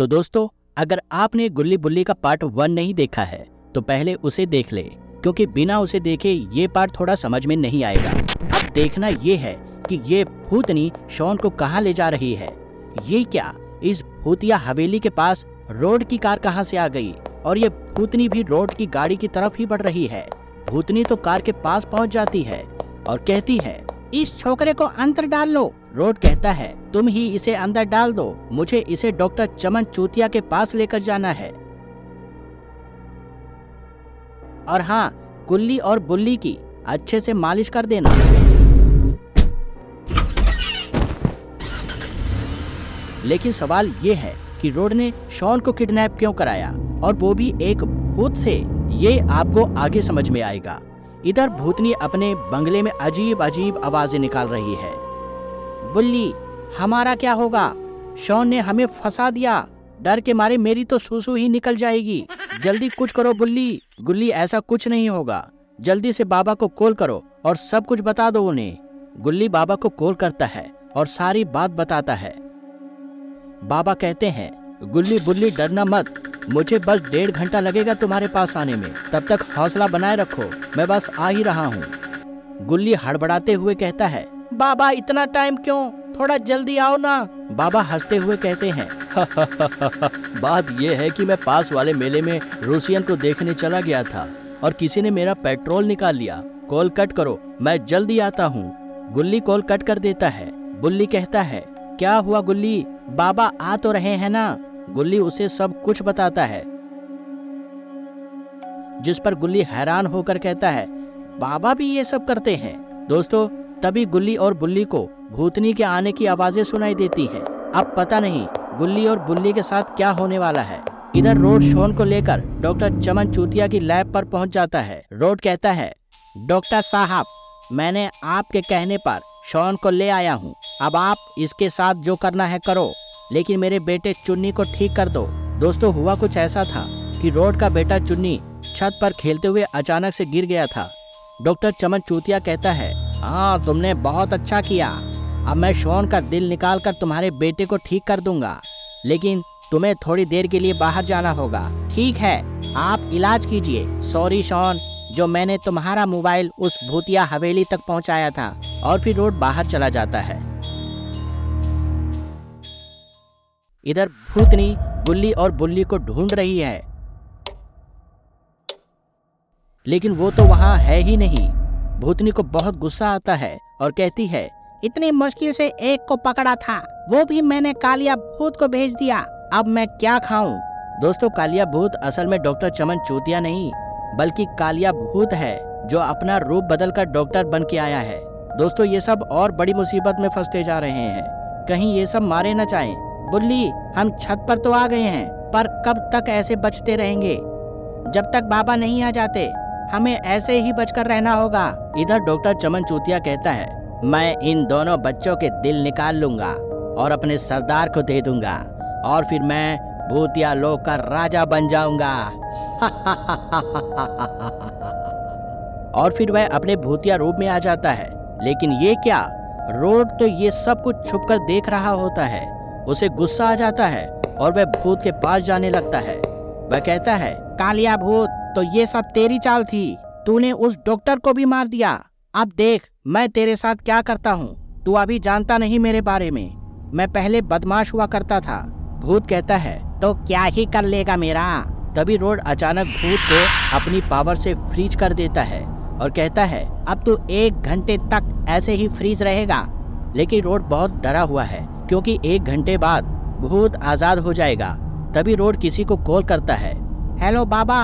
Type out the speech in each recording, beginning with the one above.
तो दोस्तों, अगर आपने गुल्ली बुल्ली का पार्ट 1 नहीं देखा है तो पहले उसे देख ले, क्योंकि बिना उसे देखे ये पार्ट थोड़ा समझ में नहीं आएगा। अब देखना ये है कि ये भूतनी शॉन को कहाँ ले जा रही है। ये क्या, इस भूतिया हवेली के पास रोड की कार कहाँ से आ गई, और ये भूतनी भी रोड की गाड़ी की तरफ ही बढ़ रही है। भूतनी तो कार के पास पहुँच जाती है और कहती है, इस छोकरे को अंदर डाल लो। रोड कहता है, तुम ही इसे अंदर डाल दो, मुझे इसे डॉक्टर चमन चूतिया के पास लेकर जाना है। और हाँ, गुल्ली और बुल्ली की अच्छे से मालिश कर देना। लेकिन सवाल ये है कि रोड ने शॉन को किडनैप क्यों कराया, और वो भी एक भूत से। ये आपको आगे समझ में आएगा। इधर भूतनी अपने बंगले में अजीब अजीब आवाजें निकाल रही है। बुल्ली, हमारा क्या होगा? शॉन ने हमें फंसा दिया। डर के मारे मेरी तो सूसू ही निकल जाएगी। जल्दी कुछ करो बुल्ली। गुल्ली, ऐसा कुछ नहीं होगा। जल्दी से बाबा को कॉल करो और सब कुछ बता दो उन्हें। गुल्ली बाबा को कॉल करता है और सारी बात बताता है। बाबा कहते हैं, गुल्ली बुल्ली डरना मत, मुझे बस 1.5 घंटा लगेगा तुम्हारे पास आने में, तब तक हौसला बनाए रखो, मैं बस आ ही रहा हूँ। गुल्ली हड़बड़ाते हुए कहता है, बाबा इतना टाइम क्यों, थोड़ा जल्दी आओ ना। बाबा हंसते हुए कहते हैं, बात यह है कि मैं पास वाले मेले में रूसियन को देखने चला गया था और किसी ने मेरा पेट्रोल निकाल लिया। कॉल कट करो, मैं जल्दी आता हूँ। गुल्ली कॉल कट कर देता है। बुल्ली कहता है, क्या हुआ गुल्ली, बाबा आ तो रहे हैं ना। गुल्ली उसे सब कुछ बताता है, जिस पर गुल्ली हैरान होकर कहता है, बाबा भी ये सब करते हैं। दोस्तों, तभी गुल्ली और बुल्ली को भूतनी के आने की आवाजें सुनाई देती हैं। अब पता नहीं गुल्ली और बुल्ली के साथ क्या होने वाला है। इधर रोड शॉन को लेकर डॉक्टर चमन चूतिया की लैब पर पहुंच जाता है। रोड कहता है, डॉक्टर साहब, मैंने आपके कहने पर शॉन को ले आया हूँ। अब आप इसके साथ जो करना है करो, लेकिन मेरे बेटे चुन्नी को ठीक कर दो। दोस्तों, हुआ कुछ ऐसा था कि रोड का बेटा चुन्नी छत पर खेलते हुए अचानक से गिर गया था। डॉक्टर चमन चूतिया कहता है, हाँ तुमने बहुत अच्छा किया। अब मैं शॉन का दिल निकालकर तुम्हारे बेटे को ठीक कर दूंगा, लेकिन तुम्हें थोड़ी देर के लिए बाहर जाना होगा। ठीक है, आप इलाज कीजिए। सॉरी शॉन, जो मैंने तुम्हारा मोबाइल उस भूतिया हवेली तक पहुंचाया था। और फिर रोड बाहर चला जाता है। इधर भूतनी गुल्ली और बुल्ली को ढूंढ रही है, लेकिन वो तो वहाँ है ही नहीं। भूतनी को बहुत गुस्सा आता है और कहती है, इतनी मुश्किल से एक को पकड़ा था, वो भी मैंने कालिया भूत को भेज दिया। अब मैं क्या खाऊं? दोस्तों, कालिया भूत असल में डॉक्टर चमन चूतिया नहीं, बल्कि कालिया भूत है, जो अपना रूप बदलकर डॉक्टर बन के आया है। दोस्तों, ये सब और बड़ी मुसीबत में फंसते जा रहे हैं। कहीं ये सब मारे न जाएं। बुल्ली, हम छत पर तो आ गए हैं, पर कब तक ऐसे बचते रहेंगे? जब तक बाबा नहीं आ जाते हमें ऐसे ही बचकर रहना होगा। इधर डॉक्टर चमन चूतिया कहता है, मैं इन दोनों बच्चों के दिल निकाल लूंगा और अपने सरदार को दे दूंगा, और फिर मैं भूतिया लोक का राजा बन जाऊंगा। और फिर वह अपने भूतिया रूप में आ जाता है। लेकिन ये क्या, रोड तो ये सब कुछ छुपकर देख रहा होता है। उसे गुस्सा आ जाता है और वह भूत के पास जाने लगता है। वह कहता है, कालिया भूत, तो ये सब तेरी चाल थी। तूने उस डॉक्टर को भी मार दिया। अब देख मैं तेरे साथ क्या करता हूँ। तू अभी जानता नहीं मेरे बारे में, मैं पहले बदमाश हुआ करता था। भूत कहता है, तो क्या ही कर लेगा मेरा। तभी रोड अचानक भूत को अपनी पावर से फ्रीज कर देता है और कहता है, अब तू 1 घंटे तक ऐसे ही फ्रीज रहेगा। लेकिन रोड बहुत डरा हुआ है, क्योंकि 1 घंटे बाद भूत आजाद हो जाएगा। तभी रोड किसी को कॉल करता है, हेलो बाबा,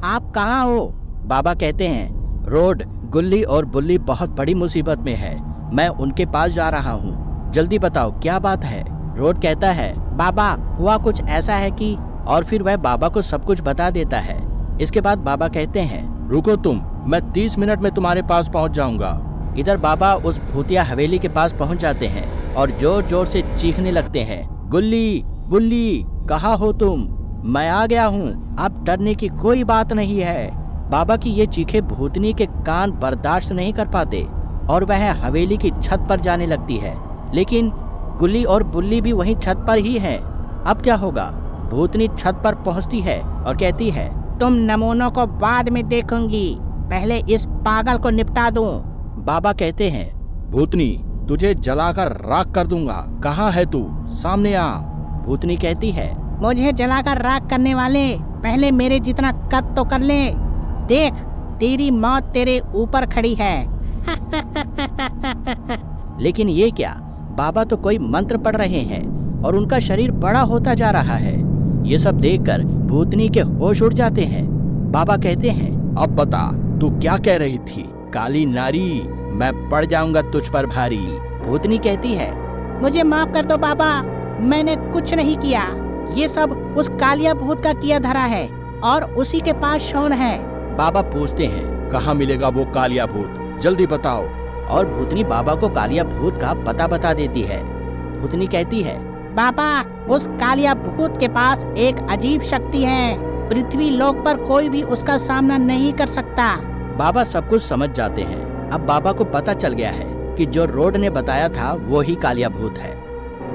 आप कहाँ हो? बाबा कहते हैं, रोड, गुल्ली और बुल्ली बहुत बड़ी मुसीबत में है, मैं उनके पास जा रहा हूँ, जल्दी बताओ क्या बात है। रोड कहता है, बाबा हुआ कुछ ऐसा है कि, और फिर वह बाबा को सब कुछ बता देता है। इसके बाद बाबा कहते हैं, रुको तुम, मैं 30 मिनट में तुम्हारे पास पहुँच जाऊंगा। इधर बाबा उस भूतिया हवेली के पास पहुँच जाते हैं और जोर जोर से चीखने लगते हैं, गुल्ली बुल्ली, कहाँ हो तुम? मैं आ गया हूँ, अब डरने की कोई बात नहीं है। बाबा की ये चीखें भूतनी के कान बर्दाश्त नहीं कर पाते और वह हवेली की छत पर जाने लगती है। लेकिन गुल्ली और बुल्ली भी वहीं छत पर ही हैं। अब क्या होगा? भूतनी छत पर पहुंचती है और कहती है, तुम नमूनों को बाद में देखूंगी, पहले इस पागल को निपटा दूं। बाबा कहते हैं, भूतनी तुझे जलाकर राख कर दूंगा, कहाँ है तू, सामने आ। भूतनी कहती है, मुझे जलाकर राख करने वाले पहले मेरे जितना कद तो कर ले, देख तेरी मौत तेरे ऊपर खड़ी है। लेकिन ये क्या, बाबा तो कोई मंत्र पढ़ रहे हैं और उनका शरीर बड़ा होता जा रहा है। ये सब देखकर भूतनी के होश उड़ जाते हैं। बाबा कहते हैं, अब बता तू क्या कह रही थी, काली नारी, मैं पड़ जाऊंगा तुझ पर भारी। भूतनी कहती है, मुझे माफ कर दो बाबा, मैंने कुछ नहीं किया, ये सब उस कालिया भूत का किया धरा है और उसी के पास शौन है। बाबा पूछते हैं, कहाँ मिलेगा वो कालिया भूत, जल्दी बताओ। और भूतनी बाबा को कालिया भूत का पता बता देती है। भूतनी कहती है, बाबा उस कालिया भूत के पास एक अजीब शक्ति है, पृथ्वी लोक पर कोई भी उसका सामना नहीं कर सकता। बाबा सब कुछ समझ जाते हैं। अब बाबा को पता चल गया है कि जो रोड ने बताया था वो ही कालिया भूत है।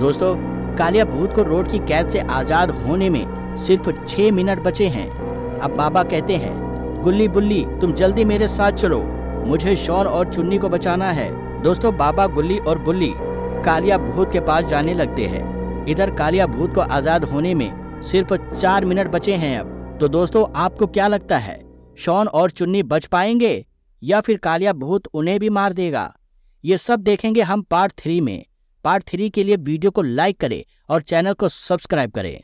दोस्तों, कालिया भूत को रोड की कैद से आजाद होने में सिर्फ 6 मिनट बचे हैं। अब बाबा कहते हैं, गुल्ली बुल्ली तुम जल्दी मेरे साथ चलो, मुझे शॉन और चुन्नी को बचाना है। दोस्तों, बाबा, गुल्ली और बुल्ली कालिया भूत के पास जाने लगते हैं। इधर कालिया भूत को आजाद होने में सिर्फ 4 मिनट बचे हैं अब। तो दोस्तों, आपको क्या लगता है, शॉन और चुन्नी बच पाएंगे या फिर कालिया भूत उन्हें भी मार देगा? ये सब देखेंगे हम पार्ट 3 में। पार्ट 3 के लिए वीडियो को लाइक करें और चैनल को सब्सक्राइब करें।